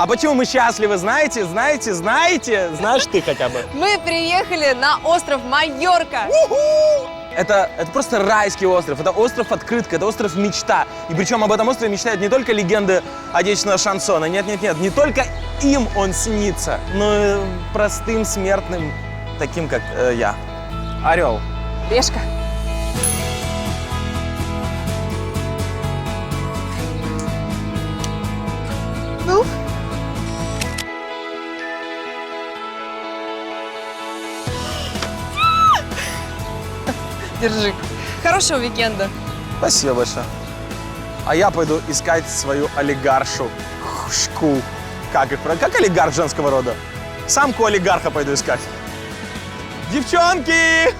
А почему мы счастливы, знаете? Знаешь ты хотя бы? Мы приехали на остров Майорка. Это просто райский остров, это остров открытка, это остров мечта. И причем об этом острове мечтают не только легенды отечественного шансона, нет, не только им он снится, но и простым смертным, таким как я. Орел. Решка. Ну? Держи. Хорошего уикенда. Спасибо большое. А я пойду искать свою олигаршу. Шку. Как олигарх женского рода? Самку олигарха пойду искать. Девчонки!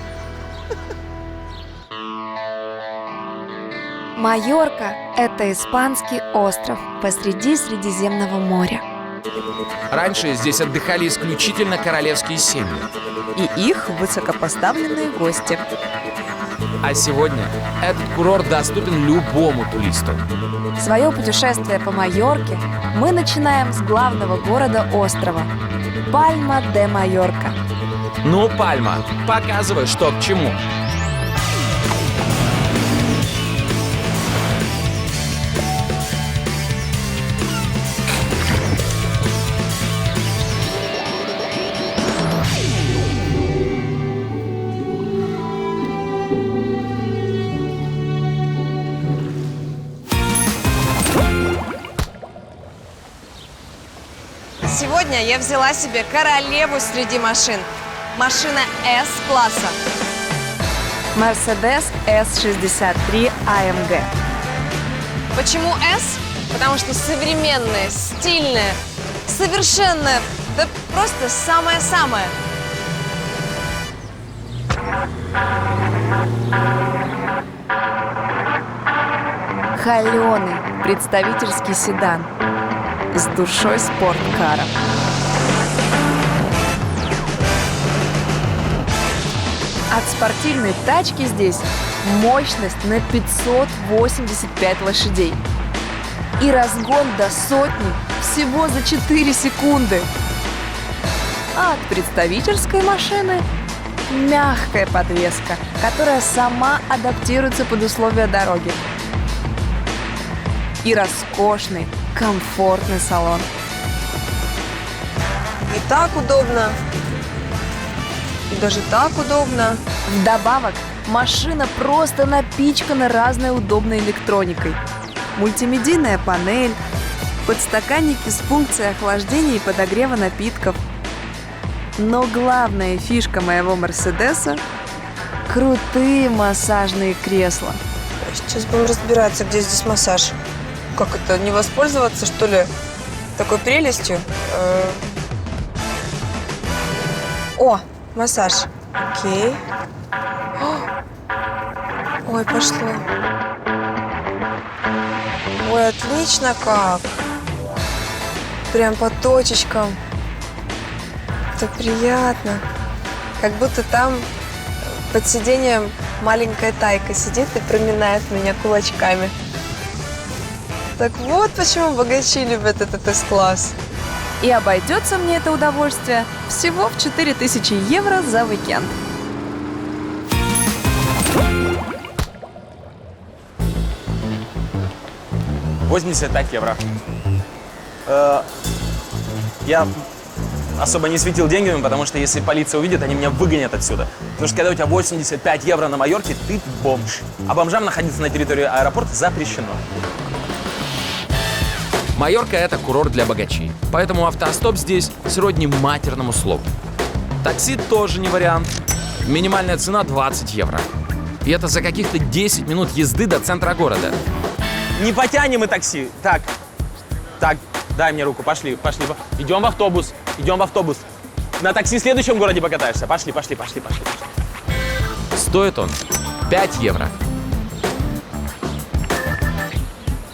Майорка – это испанский остров посреди Средиземного моря. Раньше здесь отдыхали исключительно королевские семьи. И их высокопоставленные гости. А сегодня этот курорт доступен любому туристу. Свое путешествие по Майорке мы начинаем с главного города острова – Пальма-де-Майорка. Ну, Пальма, показывай, что к чему. Сегодня я взяла себе королеву среди машин. Машина S-класса. Mercedes S63 AMG. Почему S? Потому что современная, стильная, совершенная, да просто самое-самое. Холеный представительский седан с душой спорткара. От спортивной тачки здесь мощность на 585 лошадей. И разгон до сотни всего за 4 секунды. А от представительской машины мягкая подвеска, которая сама адаптируется под условия дороги. И роскошный, комфортный салон. И так удобно. И даже так удобно. Вдобавок, машина просто напичкана разной удобной электроникой. Мультимедийная панель, подстаканники с функцией охлаждения и подогрева напитков. Но главная фишка моего Мерседеса – крутые массажные кресла. Сейчас будем разбираться, где здесь массаж. Как это, не воспользоваться, что ли, такой прелестью? О, массаж. Окей. Ой, пошло. Ой, отлично как. Прям по точечкам. Это приятно. Как будто там под сиденьем маленькая Тайка сидит и проминает меня кулачками. Так вот почему богачи любят этот S-класс. И обойдется мне это удовольствие всего в 4000 евро за уикенд. €85. Я особо не светил деньгами, потому что если полиция увидит, они меня выгонят отсюда. Потому что когда у тебя 85 евро на Майорке, ты бомж. А бомжам находиться на территории аэропорта запрещено. Майорка – это курорт для богачей, поэтому автостоп здесь сродни матерному слову. Такси тоже не вариант. Минимальная цена 20 евро. И это за каких-то 10 минут езды до центра города. Не потянем мы такси. Так, дай мне руку, пошли. Идем в автобус. На такси в следующем городе покатаешься. Пошли. Стоит он 5 евро.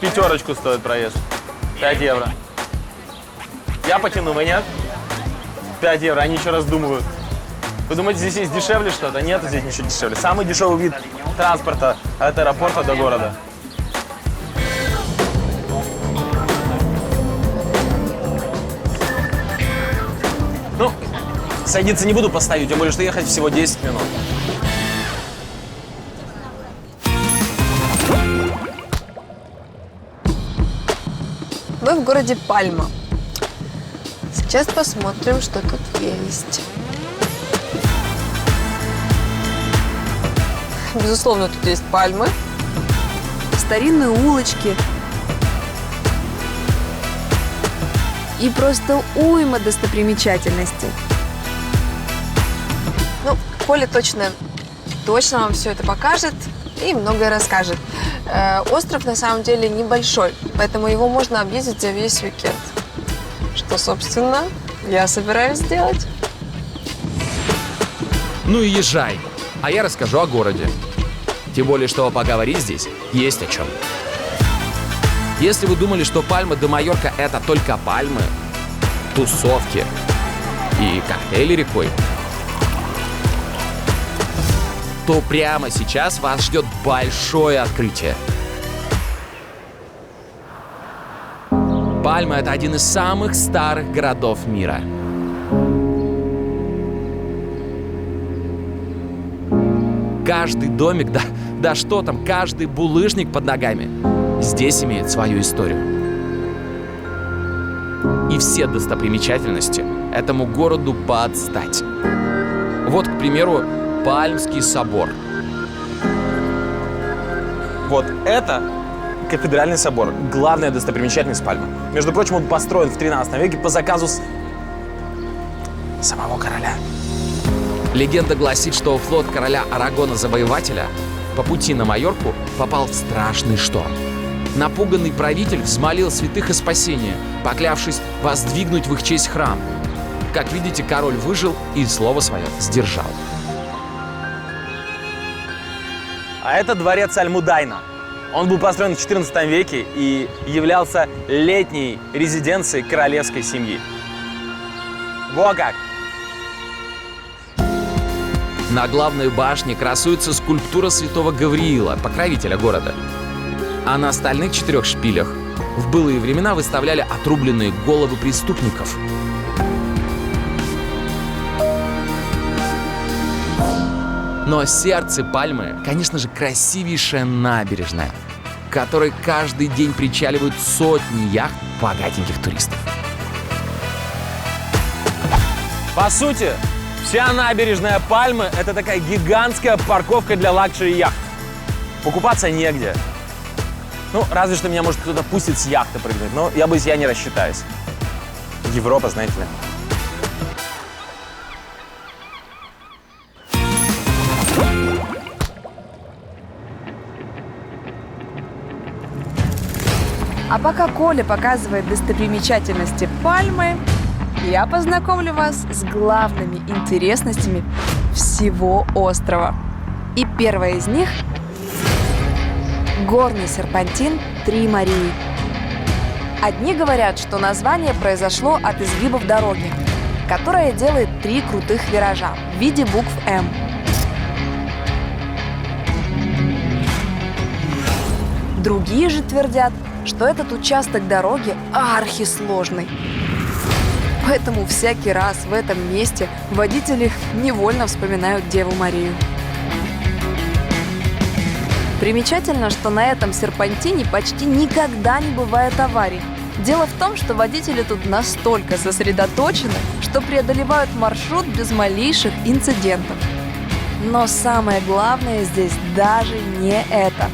Пятерочку стоит проезд. 5 евро. Я потяну, вы нет? 5 евро, они еще раздумывают. Вы думаете, здесь есть дешевле что-то? Нет, здесь ничего дешевле. Самый дешевый вид транспорта от аэропорта до города. Садиться не буду поставить, тем более, что ехать всего 10 минут. Мы в городе Пальма. Сейчас посмотрим, что тут есть. Безусловно, тут есть пальмы. Старинные улочки и просто уйма достопримечательностей. Ну, Коля точно вам все это покажет и многое расскажет. Остров на самом деле небольшой, поэтому его можно объездить за весь уикенд. Что, собственно, я собираюсь сделать. Ну и езжай. А я расскажу о городе. Тем более, что поговорить здесь есть о чем. Если вы думали, что Пальма де Майорка — это только пальмы, тусовки и коктейли рекой, то прямо сейчас вас ждет большое открытие. Пальма — это один из самых старых городов мира. Каждый домик, да что там, каждый булыжник под ногами здесь имеет свою историю. И все достопримечательности этому городу под стать. Вот, к примеру, Пальмский собор. Вот это кафедральный собор, главная достопримечательность Пальмы. Между прочим, он построен в 13 веке по заказу самого короля. Легенда гласит, что флот короля Арагона-завоевателя по пути на Майорку попал в страшный шторм. Напуганный правитель взмолил святых о спасении, поклявшись воздвигнуть в их честь храм. Как видите, король выжил и слово свое сдержал. А это дворец Аль-Мудайна. Он был построен в 14 веке и являлся летней резиденцией королевской семьи. Во как! На главной башне красуется скульптура святого Гавриила, покровителя города. А на остальных 4 шпилях в былые времена выставляли отрубленные головы преступников. Но сердце Пальмы, конечно же, красивейшая набережная, к которой каждый день причаливают сотни яхт богатеньких туристов. По сути, вся набережная Пальмы – это такая гигантская парковка для лакшери-яхт. Покупаться негде. Ну, разве что меня, может, кто-то пустит с яхты прыгнуть, но я не рассчитаюсь. Европа, знаете ли. А пока Коля показывает достопримечательности Пальмы, я познакомлю вас с главными интересностями всего острова. И первая из них – горный серпантин Три Марии. Одни говорят, что название произошло от изгибов дороги, которая делает 3 крутых виража в виде букв «М». Другие же твердят, что этот участок дороги архисложный. Поэтому всякий раз в этом месте водители невольно вспоминают Деву Марию. Примечательно, что на этом серпантине почти никогда не бывает аварий. Дело в том, что водители тут настолько сосредоточены, что преодолевают маршрут без малейших инцидентов. Но самое главное здесь даже не это,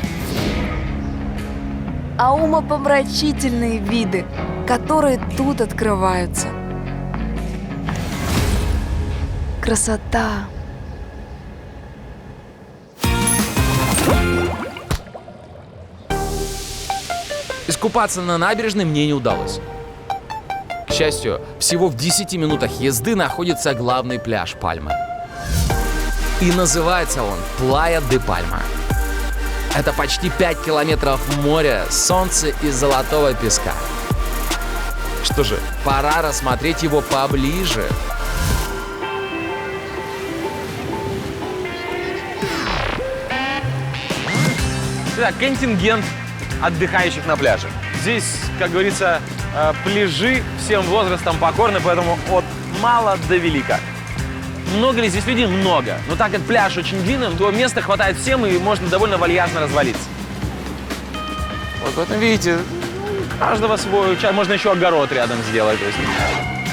а умопомрачительные виды, которые тут открываются. Красота! Искупаться на набережной мне не удалось. К счастью, всего в 10 минутах езды находится главный пляж Пальмы. И называется он Плая де Пальма. Это почти 5 километров моря, солнца и золотого песка. Что же, пора рассмотреть его поближе. Итак, контингент отдыхающих на пляже. Здесь, как говорится, пляжи всем возрастам покорны, поэтому от мала до велика. Много ли здесь людей? Много. Но так как пляж очень длинный, то места хватает всем, и можно довольно вальяжно развалиться. Вот поэтому, видите, у каждого свой участок. Можно еще огород рядом сделать. То есть.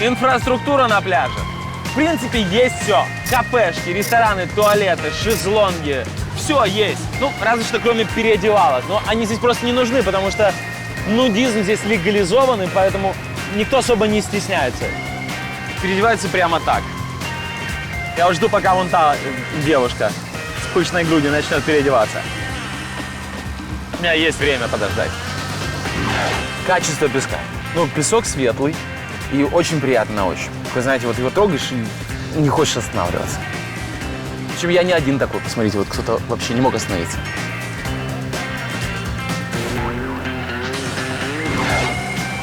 Инфраструктура на пляже. В принципе, есть все. Кафешки, рестораны, туалеты, шезлонги. Все есть. Ну, разве что кроме переодевалок. Но они здесь просто не нужны, потому что нудизм здесь легализованный, поэтому никто особо не стесняется. Переодевается прямо так. Я вот жду, пока вон та девушка с пышной грудью начнет переодеваться. У меня есть время подождать. Качество песка. Ну, песок светлый и очень приятный на ощупь. Вы знаете, вот его трогаешь и не хочешь останавливаться. Причем я не один такой. Посмотрите, вот кто-то вообще не мог остановиться.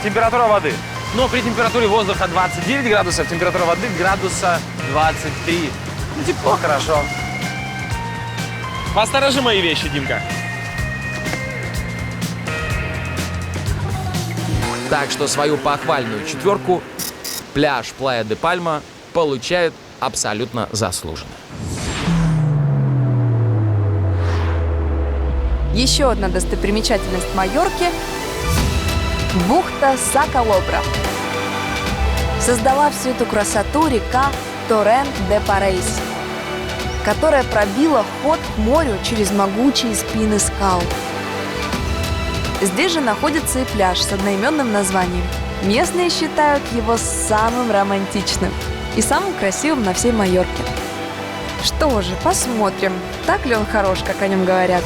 Температура воды. Но при температуре воздуха 29 градусов, температура воды градуса 23. Ну, тепло, хорошо. Посторожи мои вещи, Димка. Так что свою похвальную 4 пляж Плая-де-Пальма получает абсолютно заслуженно. Еще одна достопримечательность Майорки – бухта Са-Калобра. Создала всю эту красоту река Торрент-де-Парейс, которая пробила ход к морю через могучие спины скал. Здесь же находится и пляж с одноименным названием. Местные считают его самым романтичным и самым красивым на всей Майорке. Что же, посмотрим, так ли он хорош, как о нем говорят.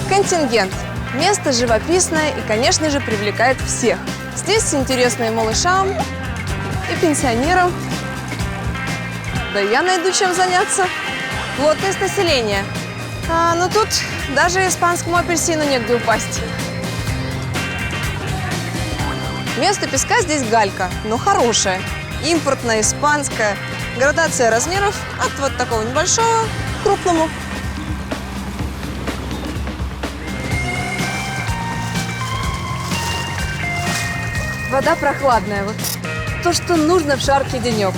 Контингент. Место живописное и, конечно же, привлекает всех. Здесь интересно и малышам, и пенсионерам. Да и я найду чем заняться. Плотность населения. Но тут даже испанскому апельсину негде упасть. Вместо песка здесь галька, но хорошая. Импортная, испанская. Градация размеров от вот такого небольшого к крупному. Вода прохладная. Вот то, что нужно в жаркий денек.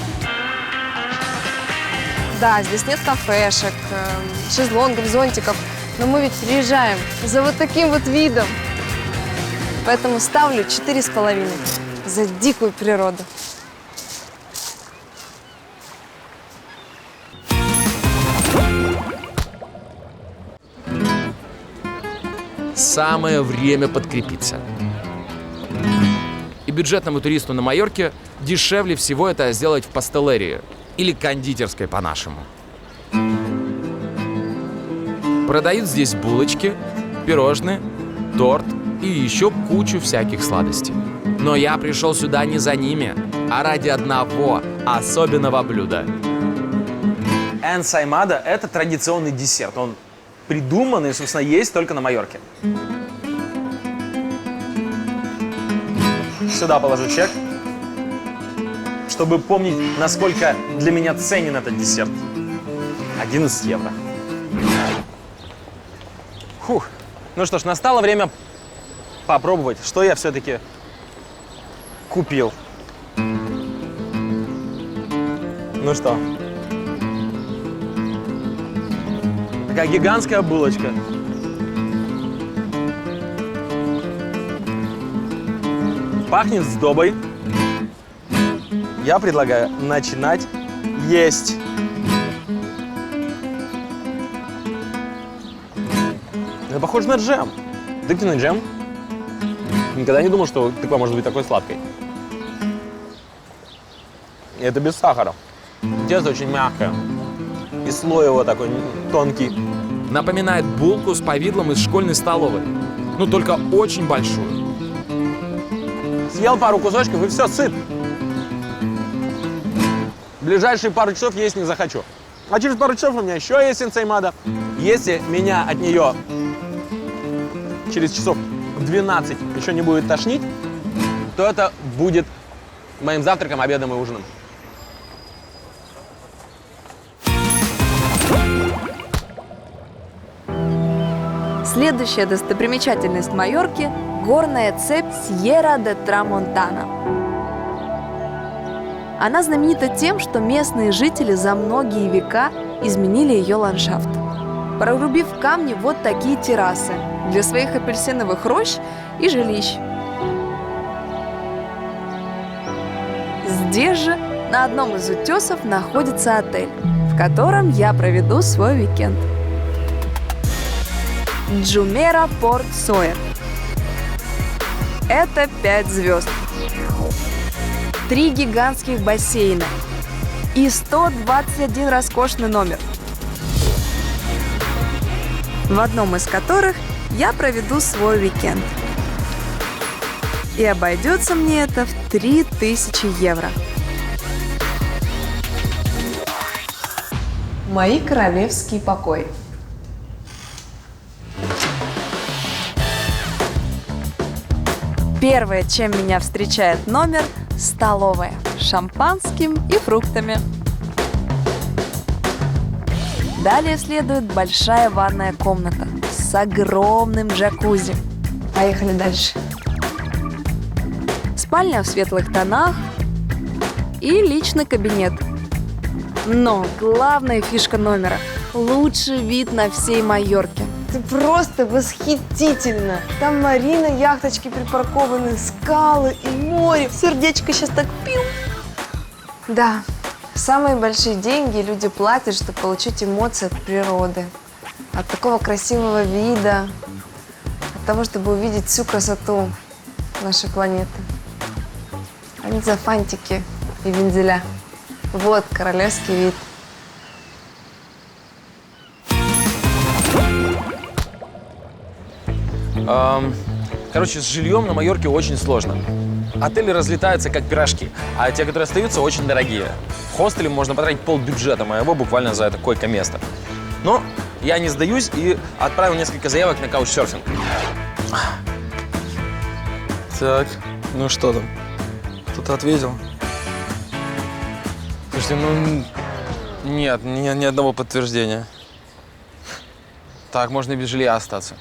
Да, здесь нет кафешек, шезлонгов, зонтиков. Но мы ведь приезжаем за вот таким вот видом. Поэтому ставлю 4,5 за дикую природу. Самое время подкрепиться. И бюджетному туристу на Майорке дешевле всего это сделать в пастелерии или кондитерской по-нашему. Продают здесь булочки, пирожные, торт и еще кучу всяких сладостей. Но я пришел сюда не за ними, а ради одного особенного блюда. Энсаймада – это традиционный десерт. Он придуман и, собственно, есть только на Майорке. Сюда положу чек, чтобы помнить, насколько для меня ценен этот десерт. 11 евро. Фух. Ну что ж, настало время попробовать, что я все-таки купил. Ну что? Такая гигантская булочка. Пахнет сдобой. Я предлагаю начинать есть. Это похоже на джем. Тыквенный джем. Никогда не думал, что тыква может быть такой сладкой. И это без сахара. Тесто очень мягкое. И слой его такой тонкий. Напоминает булку с повидлом из школьной столовой. Ну, только очень большую. Съел пару кусочков и все, сыт. В ближайшие пару часов есть не захочу. А через пару часов у меня еще есть энсаймада. Если меня от нее через часов 12 еще не будет тошнить, то это будет моим завтраком, обедом и ужином. Следующая достопримечательность Майорки – горная цепь Сьерра де Трамонтана. Она знаменита тем, что местные жители за многие века изменили ее ландшафт, прорубив в камне вот такие террасы для своих апельсиновых рощ и жилищ. Здесь же, на одном из утесов, находится отель, в котором я проведу свой уикенд. Джумера Порт Сойер. Это 5 звезд. 3 гигантских бассейна и 121 роскошный номер, в одном из которых я проведу свой уикенд. И обойдется мне это в 3000 евро. Мои королевские покои. Первое, чем меня встречает номер – столовая с шампанским и фруктами. Далее следует большая ванная комната с огромным джакузи. Поехали дальше. Спальня в светлых тонах и личный кабинет. Но главная фишка номера – лучший вид на всей Майорке. Это просто восхитительно. Там марина, яхточки припаркованы, скалы и море. Сердечко сейчас так пил. Да, самые большие деньги люди платят, чтобы получить эмоции от природы. От такого красивого вида. От того, чтобы увидеть всю красоту нашей планеты. Они за фантики и вензеля. Вот королевский вид. Короче, с жильем на Майорке очень сложно. Отели разлетаются как пирожки, а те, которые остаются, очень дорогие. В хостеле можно потратить полбюджета моего буквально за это койко-место. Но я не сдаюсь и отправил несколько заявок на каучсерфинг. Так, ну что там? Кто-то ответил? Слушайте, ну нет, ни одного подтверждения. Так, можно и без жилья остаться.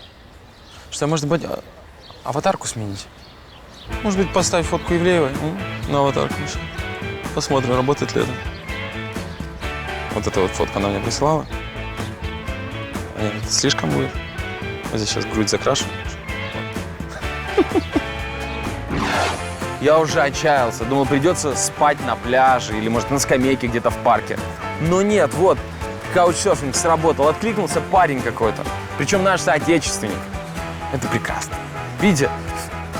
Что, может быть, аватарку сменить? Может быть, поставь фотку Ивлеевой на аватарку еще. Посмотрим, работает ли это. Вот эта вот фотка она мне присылала. Нет, это слишком будет. Вот здесь сейчас грудь закрашу. Я уже отчаялся, думал, придется спать на пляже или, может, на скамейке где-то в парке. Но нет, вот, каучсерфинг сработал, откликнулся парень какой-то. Причем наш соотечественник. Это прекрасно. Видите,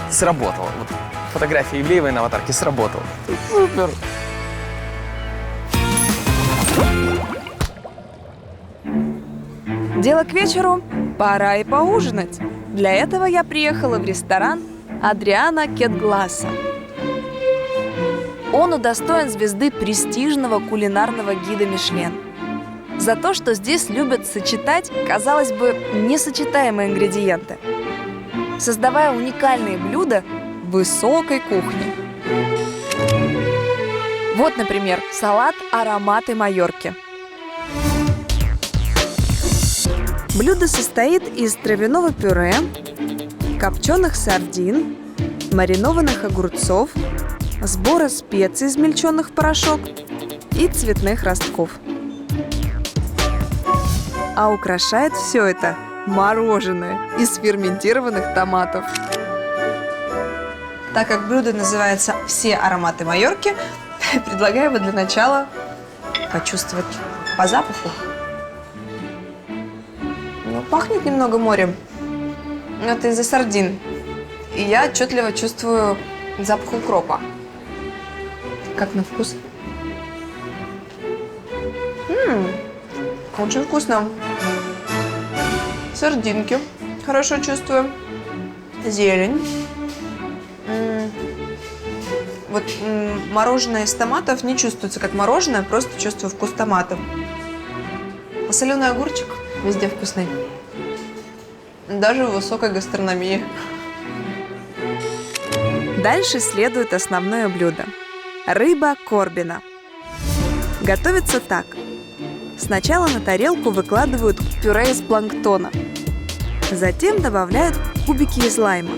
сработало. Вот фотография Ивлеевой на аватарке сработала. Супер. Дело к вечеру, пора и поужинать. Для этого я приехала в ресторан Адриана Кетгласа. Он удостоен звезды престижного кулинарного гида Мишлен за то, что здесь любят сочетать, казалось бы, несочетаемые ингредиенты, создавая уникальные блюда высокой кухни. Вот, например, салат «Ароматы Майорки». Блюдо состоит из травяного пюре, копченых сардин, маринованных огурцов, сбора специй, измельченных в порошок, и цветных ростков. А украшает все это мороженое из ферментированных томатов. Так как блюдо называется «Все ароматы Майорки», предлагаю его для начала почувствовать по запаху. Ну, пахнет немного морем. Это из-за сардин. И я отчетливо чувствую запах укропа. Как на вкус? Очень вкусно. Сардинки. Хорошо чувствую. Зелень. Вот мороженое из томатов не чувствуется как мороженое, просто чувствую вкус томатов. А соленый огурчик везде вкусный. Даже в высокой гастрономии. Дальше следует основное блюдо – рыба корбина. Готовится так. Сначала на тарелку выкладывают пюре из планктона. Затем добавляют кубики из лайма.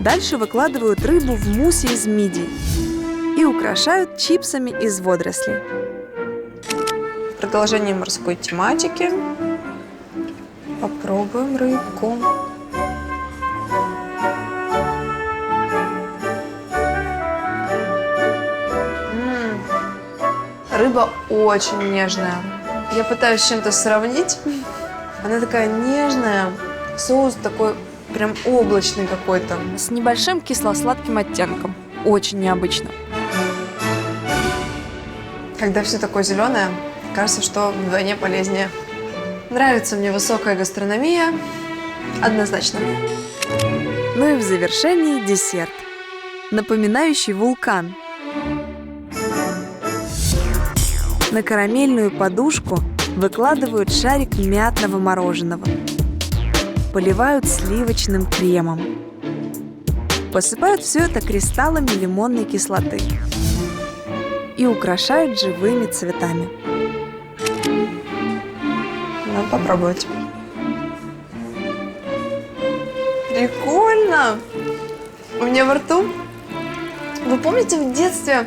Дальше выкладывают рыбу в муссе из мидий и украшают чипсами из водорослей. В продолжении морской тематики попробуем рыбку. Рыба очень нежная. Я пытаюсь с чем-то сравнить. Она такая нежная. Соус такой прям облачный какой-то. С небольшим кисло-сладким оттенком. Очень необычно. Когда все такое зеленое, кажется, что вдвойне полезнее. Нравится мне высокая гастрономия. Однозначно. Ну и в завершении десерт, напоминающий вулкан. На карамельную подушку выкладывают шарик мятного мороженого. Поливают сливочным кремом. Посыпают все это кристаллами лимонной кислоты. И украшают живыми цветами. Надо попробовать. Прикольно! У меня во рту. Вы помните, в детстве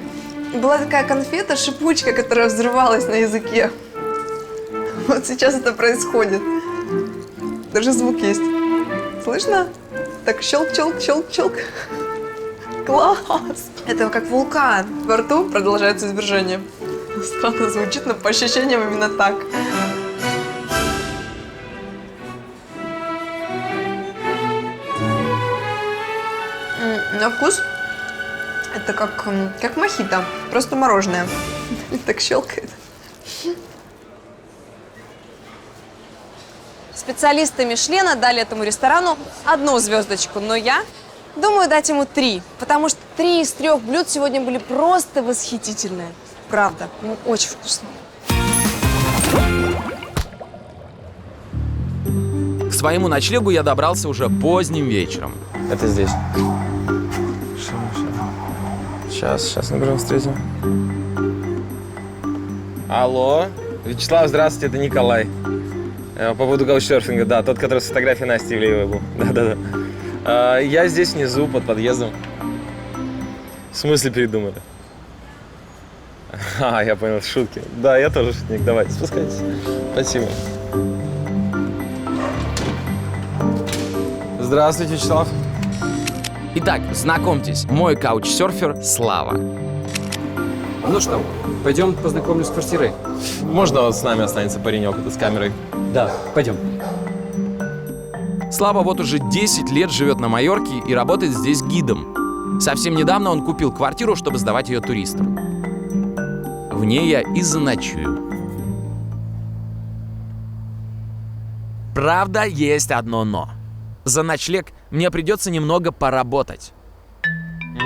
была такая конфета, шипучка, которая взрывалась на языке? Вот сейчас это происходит. Даже звук есть. Слышно? Так щелк-щелк-щелк-щелк. Класс! Это как вулкан. Во рту продолжается извержение. Странно звучит, но по ощущениям именно так. На вкус это как мохито, просто мороженое. Так щелкает. Специалисты Мишлена дали этому ресторану 1 звездочку, но я думаю дать ему 3, потому что 3 из 3 блюд сегодня были просто восхитительные. Правда, ну, очень вкусно. К своему ночлегу я добрался уже поздним вечером. Это здесь. Сейчас наберем, встретим. Алло. Вячеслав, здравствуйте, это Николай. По поводу каучсерфинга, да, тот, который с фотографией Насти Ивлеевой был. Да. Я здесь внизу, под подъездом. В смысле передумали? Я понял, шутки. Да, я тоже шутник, давайте, спускайтесь. Спасибо. Здравствуйте, Вячеслав. Итак, знакомьтесь, мой каучсерфер Слава. Ну что, пойдем познакомлюсь с квартирой? Можно вот с нами останется паренек это с камерой? Да, пойдем. Слава вот уже 10 лет живет на Майорке и работает здесь гидом. Совсем недавно он купил квартиру, чтобы сдавать ее туристам. В ней я и заночую. Правда, есть одно «но». За ночлег мне придется немного поработать.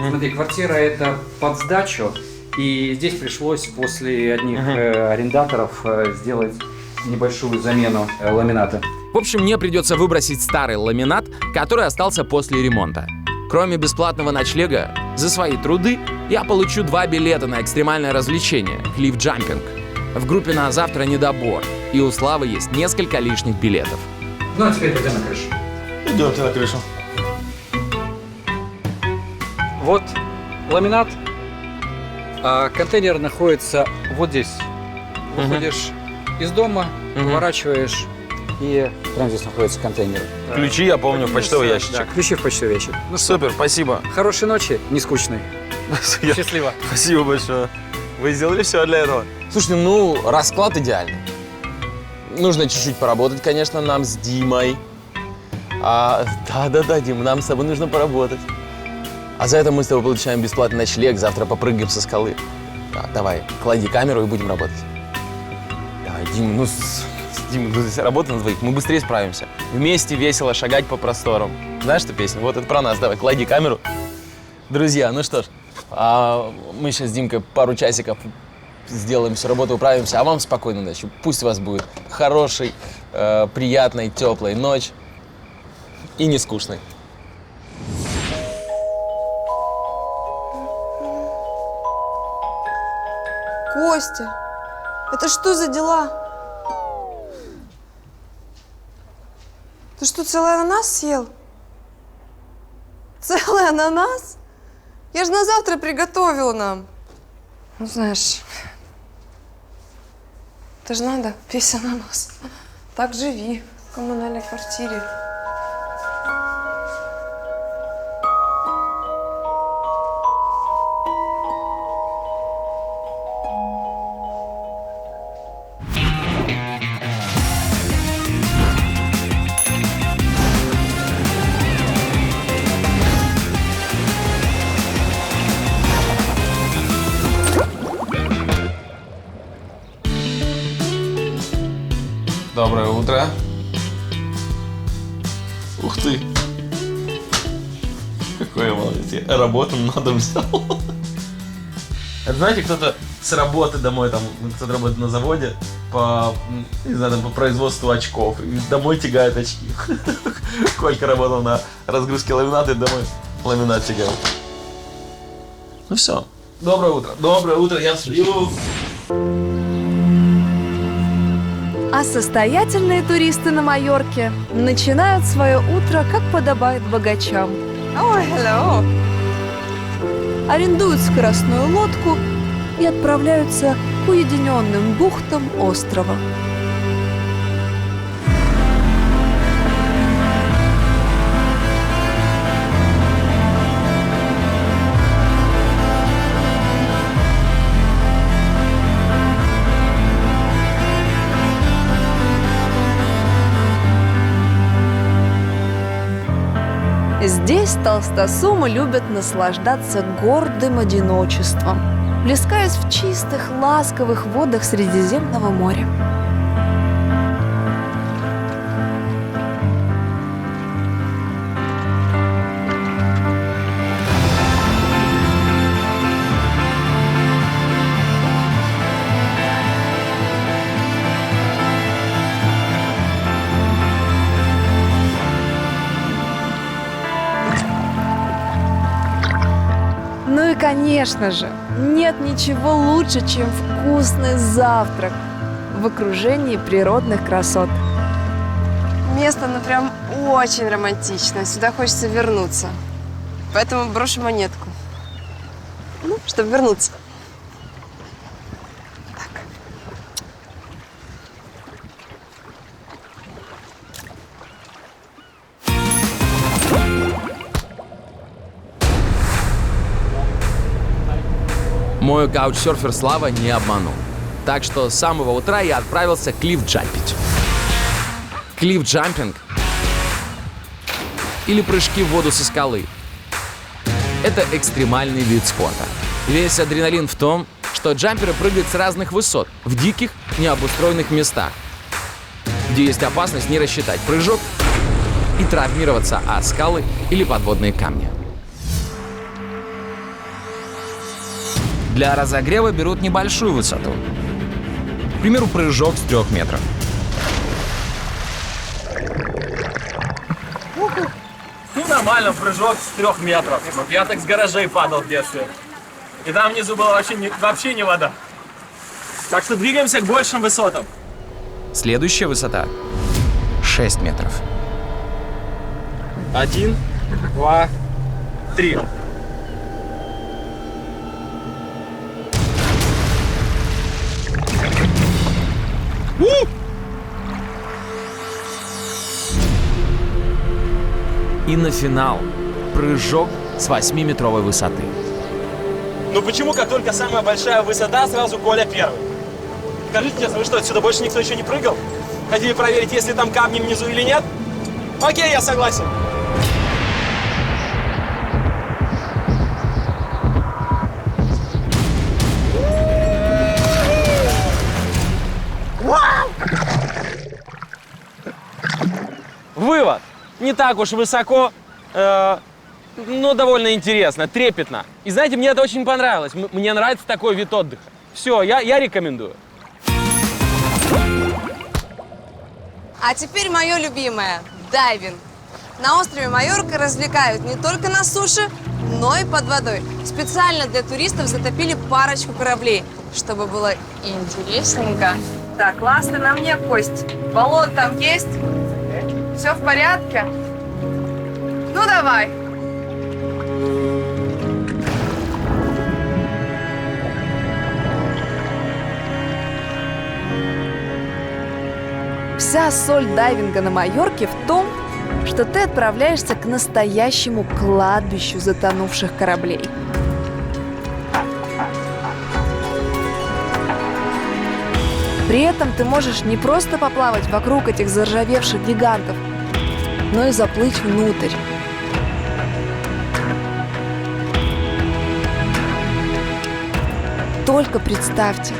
Смотри, квартира это под сдачу, и здесь пришлось после одних арендаторов сделать небольшую замену ламината. В общем, мне придется выбросить старый ламинат, который остался после ремонта. Кроме бесплатного ночлега, за свои труды я получу 2 билета на экстремальное развлечение – клифф-джампинг. В группе на завтра недобор, и у Славы есть несколько лишних билетов. Ну, а теперь пойдем на крышу. Идемте на крышу. Вот ламинат, а контейнер находится вот здесь. Выходишь из дома, поворачиваешь, и прямо здесь находится контейнер. Ключи, я помню, в почтовый Да, ящичек. ключи в почтовый ящик. Ну, супер, спасибо. Хорошей ночи, не скучной. Счастливо. Спасибо большое. Вы сделали все для этого. Слушайте, ну, расклад идеальный. Нужно чуть-чуть поработать, конечно, нам с Димой. Да, Дим, нам с тобой нужно поработать. А за это мы с тобой получаем бесплатный ночлег, завтра попрыгаем со скалы. Давай, клади камеру и будем работать. Давай, Дим, Дим, работа на двоих, мы быстрее справимся. Вместе весело шагать по просторам. Знаешь эту песню? Вот это про нас. Давай, клади камеру. Друзья, ну что ж, мы сейчас с Димкой пару часиков сделаем всю работу, управимся, а вам спокойной ночи. Пусть у вас будет хорошей, приятной, теплой ночь и не скучной. Костя, это что за дела? Ты что, целый ананас съел? Целый ананас? Я же на завтра приготовила нам. Ну, знаешь, это же надо, весь ананас. Так живи в коммунальной квартире. Доброе утро. Ух ты. Какой я молодец. Я работу на дом взял. Это, знаете, кто-то с работы домой, там, кто-то работает на заводе по, не знаю, там, по производству очков, и домой тягает очки. Колька работал на разгрузке ламината, и домой ламинат тягает. Ну все. Доброе утро, я сплю. А состоятельные туристы на Майорке начинают свое утро, как подобает богачам. Ой, hello. Арендуют скоростную лодку и отправляются к уединенным бухтам острова. Здесь толстосумы любят наслаждаться гордым одиночеством, плескаясь в чистых, ласковых водах Средиземного моря. Ну и, конечно же, нет ничего лучше, чем вкусный завтрак в окружении природных красот. Место, ну, прям очень романтичное. Сюда хочется вернуться. Поэтому брошу монетку. Ну, чтобы вернуться. Так. Мой каучсерфер Слава не обманул. Так что с самого утра я отправился клифф-джампить. Клифф-джампинг или прыжки в воду со скалы — это экстремальный вид спорта. Весь адреналин в том, что джамперы прыгают с разных высот в диких, необустроенных местах, где есть опасность не рассчитать прыжок и травмироваться о скалы или подводные камни. Для разогрева берут небольшую высоту. К примеру, прыжок с 3 метров. Ну, нормально, прыжок с 3 метров. Я так с гаражей падал в детстве. И там внизу была вообще не вода. Так что двигаемся к большим высотам. Следующая высота — 6 метров. 1, 2, 3. И на финал — прыжок с 8-метровой высоты. Ну почему, как только самая большая высота, сразу Коля первый? Скажите честно, вы что, отсюда больше никто еще не прыгал? Хотели проверить, есть ли там камни внизу или нет? Окей, я согласен. Вывод. Не так уж высоко, но довольно интересно, трепетно. И знаете, мне это очень понравилось. Мне нравится такой вид отдыха. Все, я рекомендую. А теперь мое любимое – дайвинг. На острове Майорка развлекают не только на суше, но и под водой. Специально для туристов затопили парочку кораблей, чтобы было интересненько. Так, ласты на мне, Кость. Баллон там есть? Все в порядке? Ну давай. Вся соль дайвинга на Майорке в том, что ты отправляешься к настоящему кладбищу затонувших кораблей. При этом ты можешь не просто поплавать вокруг этих заржавевших гигантов, но и заплыть внутрь. Только представьте,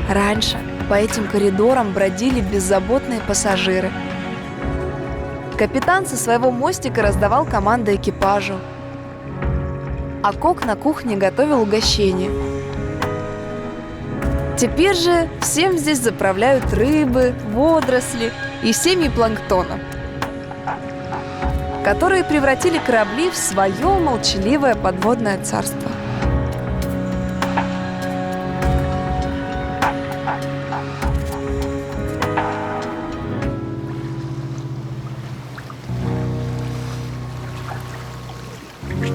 раньше по этим коридорам бродили беззаботные пассажиры. Капитан со своего мостика раздавал команды экипажу, а кок на кухне готовил угощение. Теперь же всем здесь заправляют рыбы, водоросли и семьи планктона, которые превратили корабли в свое молчаливое подводное царство.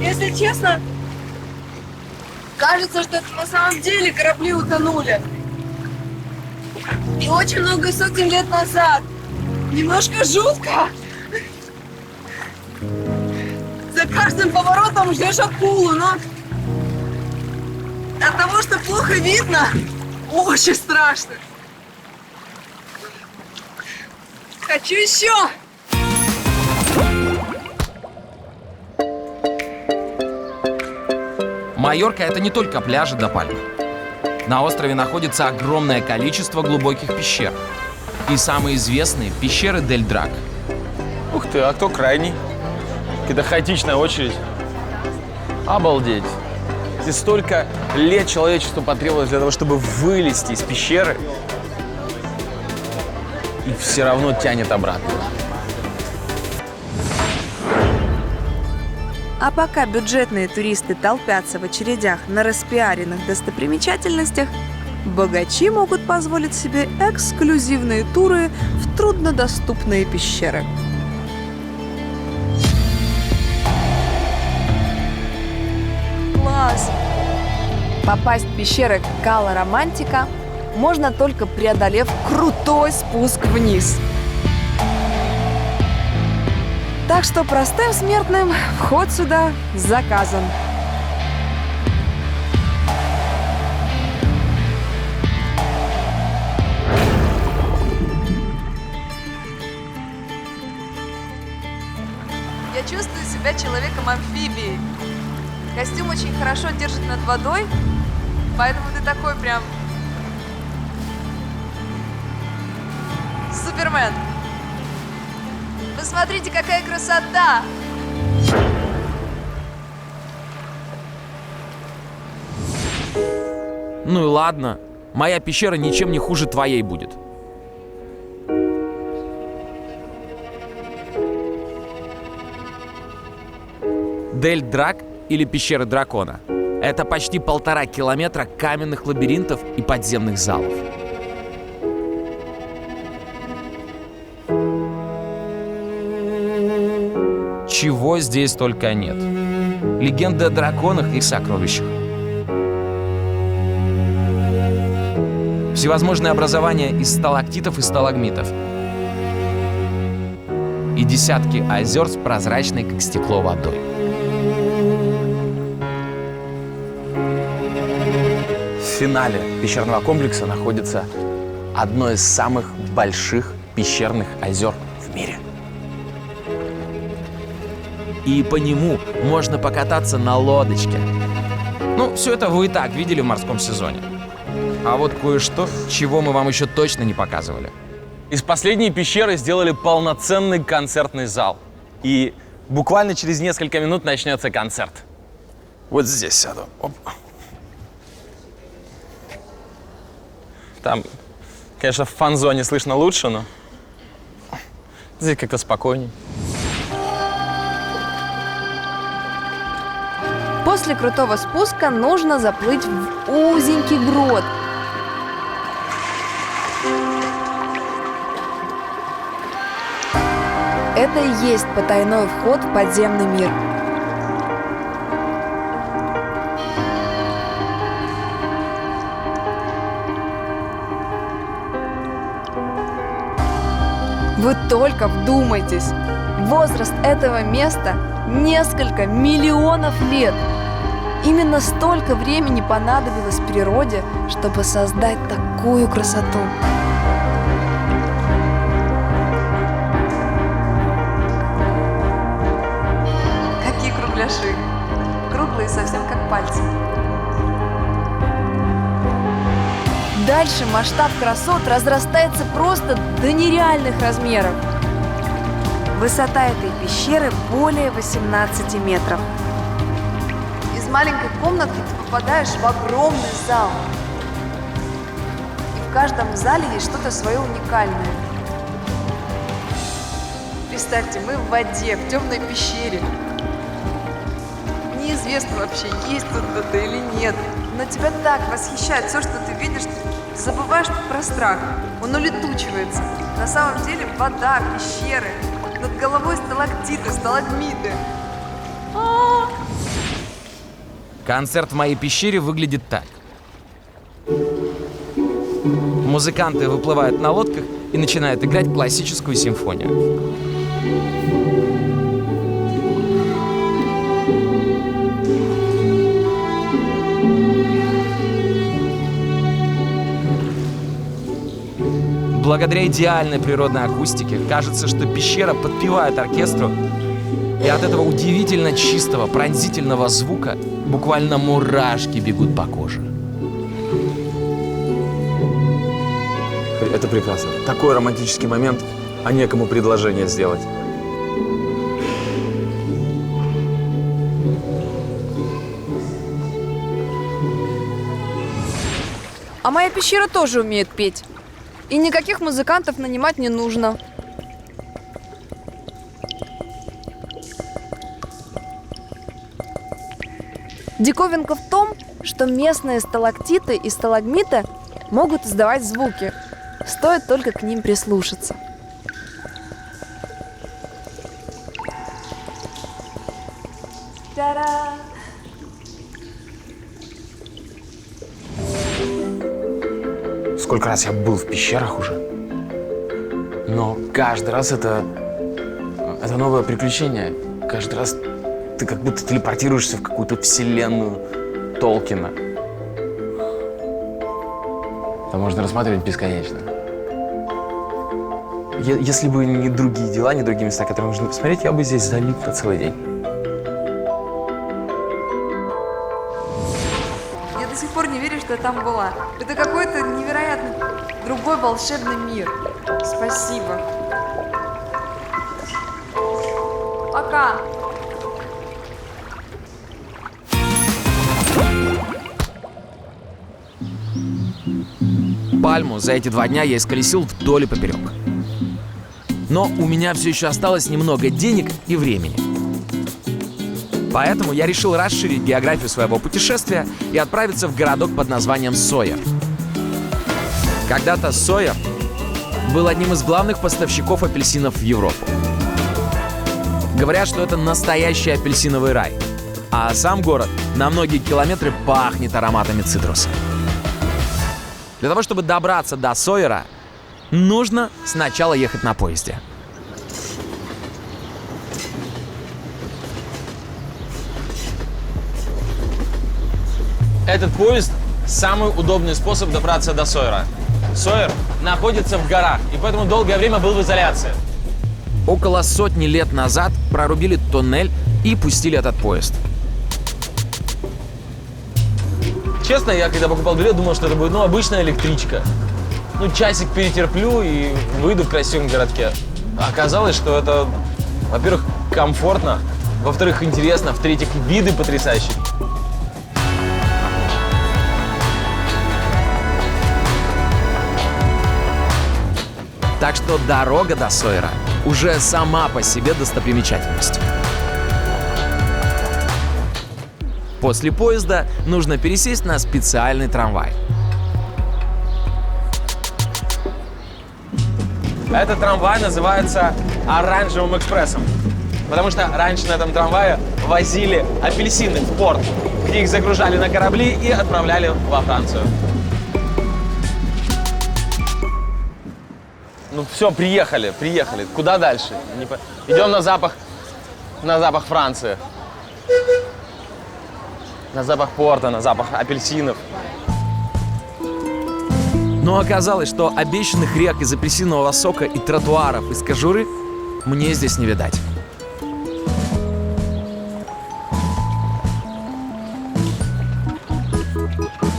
Если честно, кажется, что это на самом деле корабли утонули. И очень много сотен лет назад. Немножко жутко. За каждым поворотом ждешь акулу, но от того, что плохо видно, очень страшно. Хочу еще. Майорка — это не только пляжи да пальмы. На острове находится огромное количество глубоких пещер. И самые известные — пещеры Дель Драк. Ух ты, а кто крайний? Какая-то хаотичная очередь. Обалдеть. Здесь столько лет человечеству потребовалось для того, чтобы вылезти из пещеры. И все равно тянет обратно. А пока бюджетные туристы толпятся в очередях на распиаренных достопримечательностях, богачи могут позволить себе эксклюзивные туры в труднодоступные пещеры. Класс! Попасть в пещеры Кала Романтика можно только преодолев крутой спуск вниз. Так что простым смертным вход сюда заказан. Я чувствую себя человеком-амфибией. Костюм очень хорошо держит над водой, поэтому ты такой прям Супермен. Посмотрите, какая красота! Ну и ладно, моя пещера ничем не хуже твоей будет. Дель Драк или пещеры дракона — это почти 1,5 километра каменных лабиринтов и подземных залов. Чего здесь только нет. Легенды о драконах и сокровищах. Всевозможные образования из сталактитов и сталагмитов. И десятки озер с прозрачной, как стекло, водой. В финале пещерного комплекса находится одно из самых больших пещерных озер в мире. И по нему можно покататься на лодочке. Ну, все это вы и так видели в морском сезоне. А вот кое-что, чего мы вам еще точно не показывали. Из последней пещеры сделали полноценный концертный зал. И буквально через несколько минут начнется концерт. Вот здесь сяду. Оп. Там, конечно, в фан-зоне слышно лучше, но здесь как-то спокойней. После крутого спуска нужно заплыть в узенький грот. это и есть потайной вход в подземный мир. Вы только вдумайтесь! Возраст этого места несколько миллионов лет. Именно столько времени понадобилось природе, чтобы создать такую красоту. Какие кругляши. Круглые, совсем как пальцы. Дальше масштаб красот разрастается просто до нереальных размеров. Высота этой пещеры более 18 метров. Из маленькой комнатки ты попадаешь в огромный зал. И в каждом зале есть что-то свое уникальное. Представьте, мы в воде, в темной пещере. Неизвестно вообще, есть тут это или нет. Но тебя так восхищает все, что ты видишь, ты забываешь про страх. Он улетучивается. На самом деле вода, пещеры, над головой сталактиты, сталагмиты. Концерт в моей пещере выглядит так. Музыканты выплывают на лодках и начинают играть классическую симфонию. Благодаря идеальной природной акустике кажется, что пещера подпевает оркестру, и от этого удивительно чистого, пронзительного звука буквально мурашки бегут по коже. Это прекрасно. Такой романтический момент, а некому предложение сделать. А моя пещера тоже умеет петь. И никаких музыкантов нанимать не нужно. Диковинка в том, что местные сталактиты и сталагмиты могут издавать звуки. Стоит только к ним прислушаться. Та-да! Сколько раз я был в пещерах уже. Но каждый раз это новое приключение. Каждый раз ты как будто телепортируешься в какую-то вселенную Толкина. Это можно рассматривать бесконечно. Если бы не другие дела, не другие места, которые нужно посмотреть, я бы здесь залип на целый день. Я до сих пор не верю, что я там была. Это какой-то невероятный другой волшебный мир. Спасибо. Пока. Пальму за эти 2 дня я исколесил вдоль и поперек. Но у меня все еще осталось немного денег и времени. Поэтому я решил расширить географию своего путешествия и отправиться в городок под названием Сойер. Когда-то Сойер был одним из главных поставщиков апельсинов в Европу. Говорят, что это настоящий апельсиновый рай, а сам город на многие километры пахнет ароматами цитруса. Для того, чтобы добраться до Сойера, нужно сначала ехать на поезде. Этот поезд – самый удобный способ добраться до Сойера. Сойер находится в горах, и поэтому долгое время был в изоляции. Около 100 лет назад прорубили туннель и пустили этот поезд. Честно, я когда покупал билет, думал, что это будет, обычная электричка. Часик перетерплю и выйду в красивом городке. А оказалось, что это, во-первых, комфортно, во-вторых, интересно, в-третьих, виды потрясающие. Так что дорога до Сойера уже сама по себе достопримечательность. После поезда нужно пересесть на специальный трамвай. Этот трамвай называется оранжевым экспрессом. Потому что раньше на этом трамвае возили апельсины в порт, где их загружали на корабли и отправляли во Францию. Ну все, приехали. Куда дальше? Идем на запах Франции. На запах порта, на запах апельсинов. Но оказалось, что обещанных рек из апельсинового сока и тротуаров из кожуры мне здесь не видать.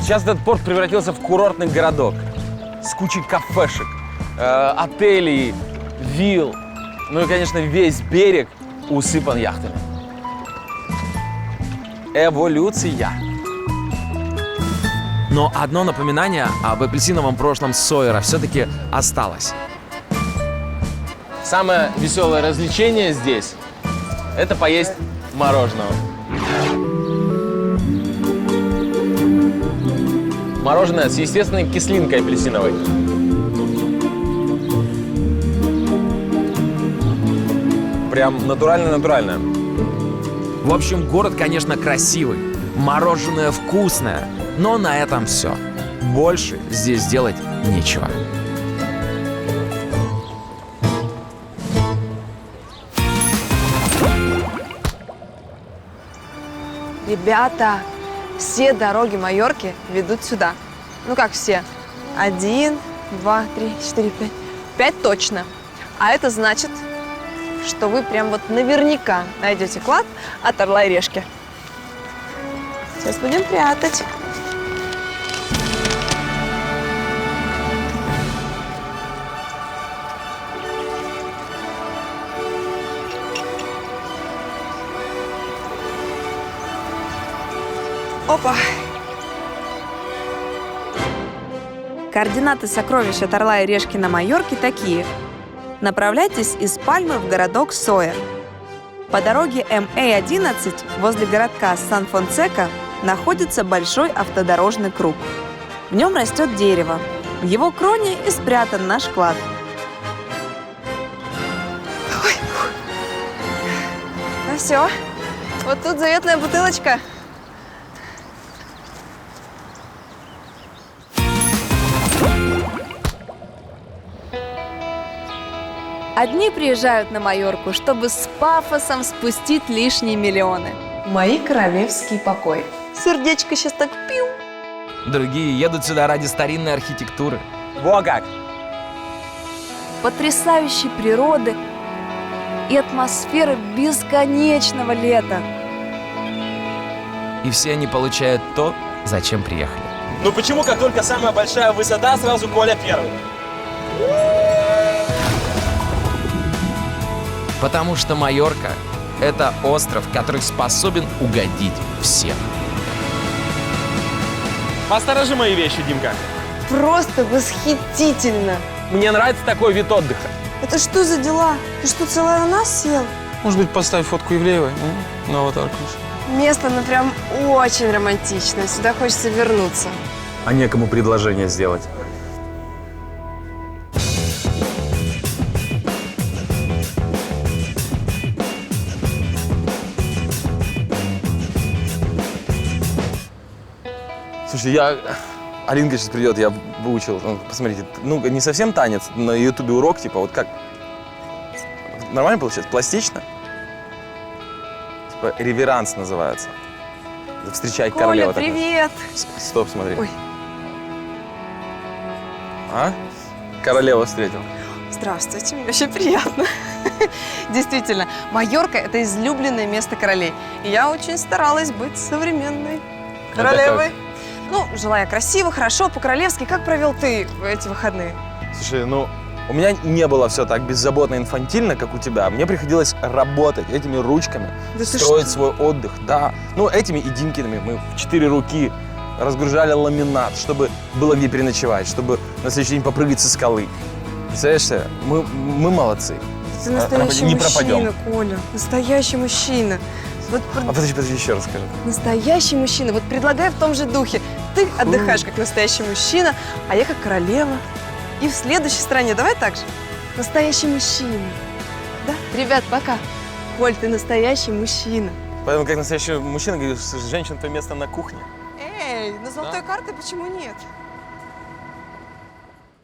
Сейчас этот порт превратился в курортный городок с кучей кафешек, отелей, вилл. Ну и, конечно, весь берег усыпан яхтами. Эволюция. Но одно напоминание об апельсиновом прошлом Сойера все-таки осталось. Самое веселое развлечение здесь – это поесть мороженого. Мороженое с естественной кислинкой апельсиновой. Прям натурально-натуральное. В общем, город, конечно, красивый, мороженое вкусное, но на этом все. Больше здесь делать нечего. Ребята, все дороги Майорки ведут сюда. Ну как все? 1, 2, 3, 4, 5. 5 точно. А это значит, что вы прям вот наверняка найдете клад от Орла и Решки. Сейчас будем прятать. Опа. Координаты сокровищ от Орла и Решки на Майорке такие. Направляйтесь из Пальмы в городок Сойер. По дороге МА-11 возле городка Сан-Фонсека находится большой автодорожный круг. В нем растет дерево. В его кроне и спрятан наш клад. Ну все. Вот тут заветная бутылочка. Одни приезжают на Майорку, чтобы с пафосом спустить лишние миллионы. Мои королевские покои. Сердечко сейчас так пиу. Другие едут сюда ради старинной архитектуры. Во как! Потрясающей природы и атмосферы бесконечного лета. И все они получают то, зачем приехали. Ну почему, как только самая большая высота, сразу Коля первый? Потому что Майорка – это остров, который способен угодить всем. Посторожи мои вещи, Димка. Просто восхитительно. Мне нравится такой вид отдыха. Это что за дела? Ты что, целый ананас съел? Может быть, поставь фотку Ивлеевой на аватарку? Место, ну прям очень романтичное. Сюда хочется вернуться. А некому предложение сделать. Слушай, Алинка сейчас придет, я выучил. Ну, посмотрите, ну, не совсем танец, на ютубе урок, типа, вот как. Нормально получается? Пластично? Типа, реверанс называется. Встречай королеву. Коля, привет! Стоп, смотри. Ой. А? Королеву встретил. Здравствуйте, мне очень приятно. Действительно, Майорка – это излюбленное место королей. И я очень старалась быть современной королевой. Ну, жила я красиво, хорошо, по-королевски. Как провел ты эти выходные? Слушай, ну, у меня не было все так беззаботно инфантильно, как у тебя. Мне приходилось работать этими ручками, Да ты строить что? свой отдых. Да, ну, этими и Димкиными мы в 4 руки разгружали ламинат, чтобы было где переночевать, чтобы на следующий день попрыгать со скалы. Представляешь себе, мы молодцы. Ты настоящий не мужчина, пропадем. Коля. Настоящий мужчина. Вот А подожди, еще раз скажи. настоящий мужчина. Вот предлагай в том же духе. Ты отдыхаешь как настоящий мужчина, а я как королева. И в следующей стране давай так же. Настоящий мужчина. Да? Ребят, пока. Коль, ты настоящий мужчина. Поэтому, как настоящий мужчина, говорит, что женщина, то место на кухне. Эй, на золотой карты почему нет?